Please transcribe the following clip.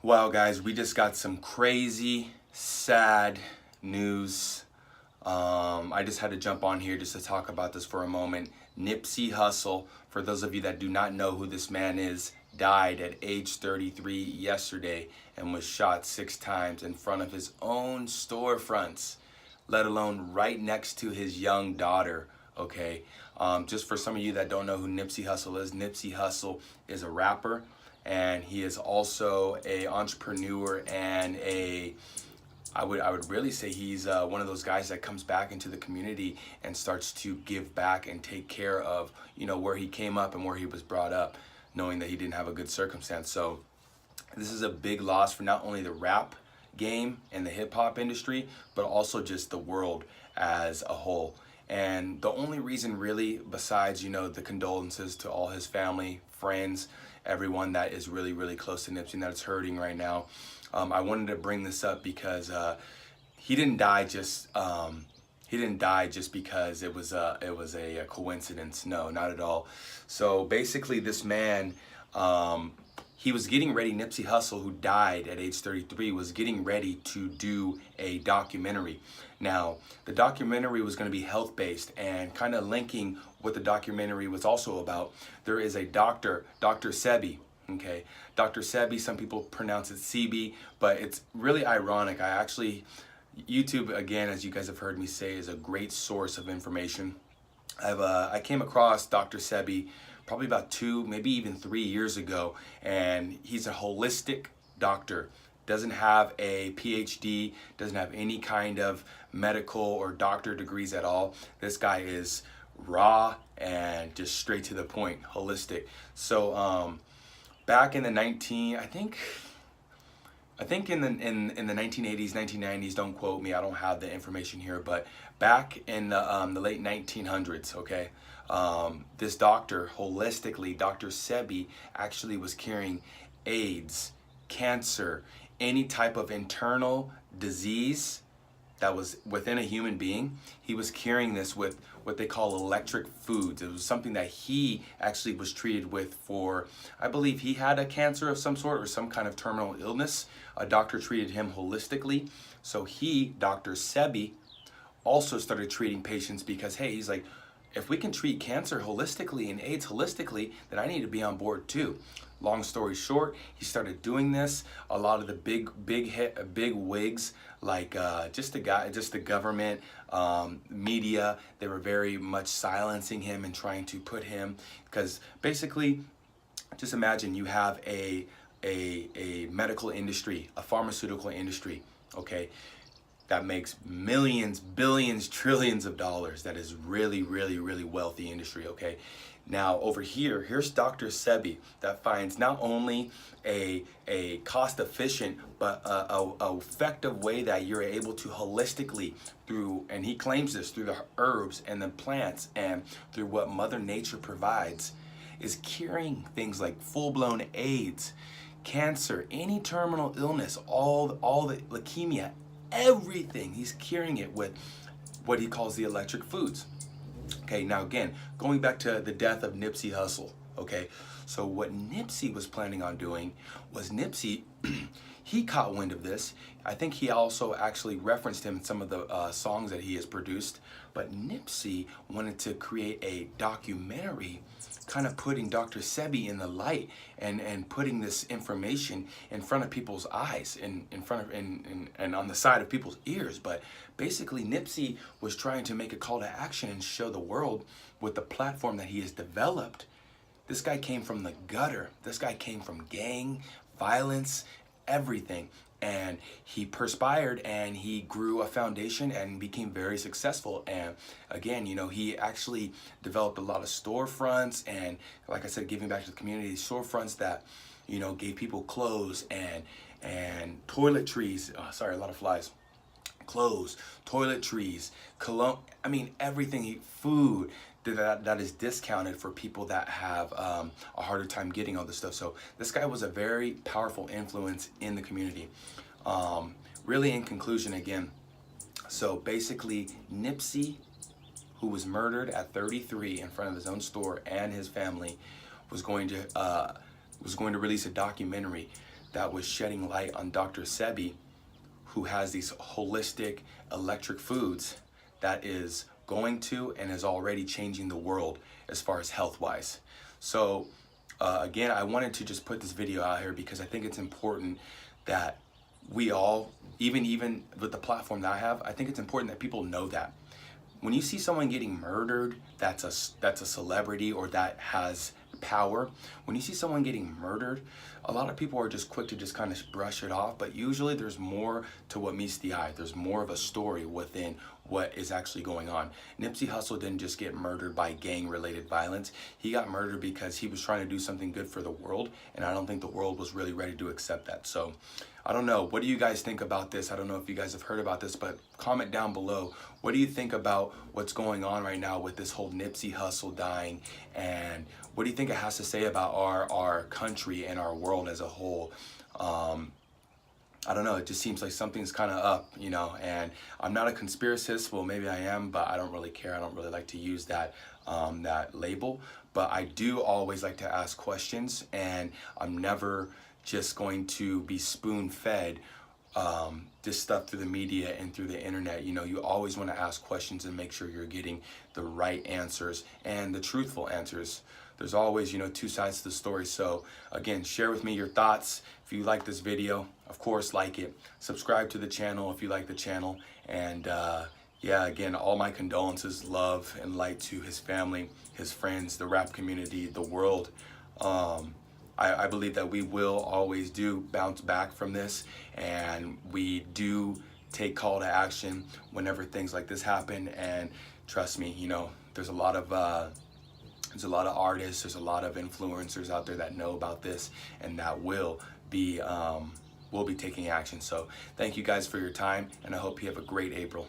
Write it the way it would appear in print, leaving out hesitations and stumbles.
Wow, guys, we just got some crazy, sad news. I just had to jump on here just to talk about this for a moment. Nipsey Hussle, for those of you that do not know who this man is, died at age 33 yesterday and was shot 6 times in front of his own storefronts, let alone right next to his young daughter. Okay, just for some of you that don't know who Nipsey Hussle is a rapper, and he is also a entrepreneur and I would really say he's one of those guys that comes back into the community and starts to give back and take care of, where he came up and where he was brought up, knowing that he didn't have a good circumstance. So this is a big loss for not only the rap game and the hip hop industry, but also just the world as a whole. And the only reason really, besides, the condolences to all his family, friends, everyone that is really, really close to Nipsey and that is hurting right now, I wanted to bring this up because he didn't die just because it was a coincidence. No, not at all. So basically, this man, he was getting ready. Nipsey Hussle, who died at age 33, was getting ready to do a documentary. Now, the documentary was going to be health-based, and kind of linking what the documentary was also about. There is a doctor, Dr. Sebi. Okay, Dr. Sebi, some people pronounce it Sebi, but it's really ironic. YouTube, again, as you guys have heard me say, is a great source of information. I came across Dr. Sebi probably about 2, maybe even 3 years ago, and he's a holistic doctor. Doesn't have a PhD, doesn't have any kind of medical or doctor degrees at all. This guy is raw and just straight to the point, holistic. So back in the I think in the 1980s, 1990s, don't quote me, I don't have the information here, but back in the late 1900s, okay, this doctor, holistically, Dr. Sebi, actually was curing AIDS, cancer, any type of internal disease that was within a human being. He was curing this with what they call electric foods. It was something that he actually was treated with for, I believe he had a cancer of some sort or some kind of terminal illness. A doctor treated him holistically. So he, Dr. Sebi, also started treating patients because, hey, he's like, if we can treat cancer holistically and AIDS holistically, then I need to be on board too. Long story short, he started doing this. A lot of the big wigs, like just the government, media, they were very much silencing him and trying to put him, because basically, just imagine you have a medical industry, a pharmaceutical industry, okay, that makes millions, billions, trillions of dollars. That is really, really, really wealthy industry, okay? Now over here, here's Dr. Sebi that finds not only a cost efficient, but a effective way that you're able to holistically through, and he claims this, through the herbs and the plants and through what Mother Nature provides, is curing things like full-blown AIDS, cancer, any terminal illness, all the leukemia, everything. He's curing it with what he calls the electric foods. Okay, now again, going back to the death of Nipsey Hussle, okay, so what Nipsey was planning on doing was he caught wind of this. I think he also actually referenced him in some of the songs that he has produced, but Nipsey wanted to create a documentary kind of putting Dr. Sebi in the light and putting this information in front of people's eyes, in front of and on the side of people's ears. But basically Nipsey was trying to make a call to action and show the world with the platform that he has developed. This guy came from the gutter. This guy came from gang violence, everything. And he perspired and he grew a foundation and became very successful. And again, he actually developed a lot of storefronts and, like I said, giving back to the community, storefronts that, gave people clothes and toiletries. Oh, sorry, a lot of flies. Clothes, toiletries, cologne, I mean, everything, food that is discounted for people that have a harder time getting all this stuff. So this guy was a very powerful influence in the community. Really, in conclusion, again, so basically Nipsey, who was murdered at 33 in front of his own store and his family, was going to release a documentary that was shedding light on Dr. Sebi, who has these holistic electric foods that is going to and is already changing the world as far as health wise. So again, I wanted to just put this video out here because I think it's important that we all, even with the platform that I have, I think it's important that people know that when you see someone getting murdered, that's a celebrity or that has power. When you see someone getting murdered, a lot of people are just quick to just kind of brush it off, but usually there's more to what meets the eye. There's more of a story within what is actually going on. Nipsey Hussle didn't just get murdered by gang-related violence. He got murdered because he was trying to do something good for the world, and I don't think the world was really ready to accept that. So I don't know. What do you guys think about this? I don't know if you guys have heard about this, but comment down below. What do you think about what's going on right now with this whole Nipsey Hussle dying, and what do you think it has to say about our country and our world as a whole? I don't know, it just seems like something's kind of up, you know, and I'm not a conspiracist. Well, maybe I am, but I don't really care. I don't really like to use that that label, but I do always like to ask questions, and I'm never just going to be spoon-fed this stuff through the media and through the internet. You know, you always want to ask questions and make sure you're getting the right answers and the truthful answers. There's always, you know, two sides to the story. So again, share with me your thoughts. If you like this video, of course, like it. Subscribe to the channel if you like the channel. And yeah, again, all my condolences, love, and light to his family, his friends, the rap community, the world. I believe that we will always do bounce back from this, and we do take call to action whenever things like this happen. And trust me, you know, there's a lot of artists, there's a lot of influencers out there that know about this and that will be taking action. So thank you guys for your time, and I hope you have a great April.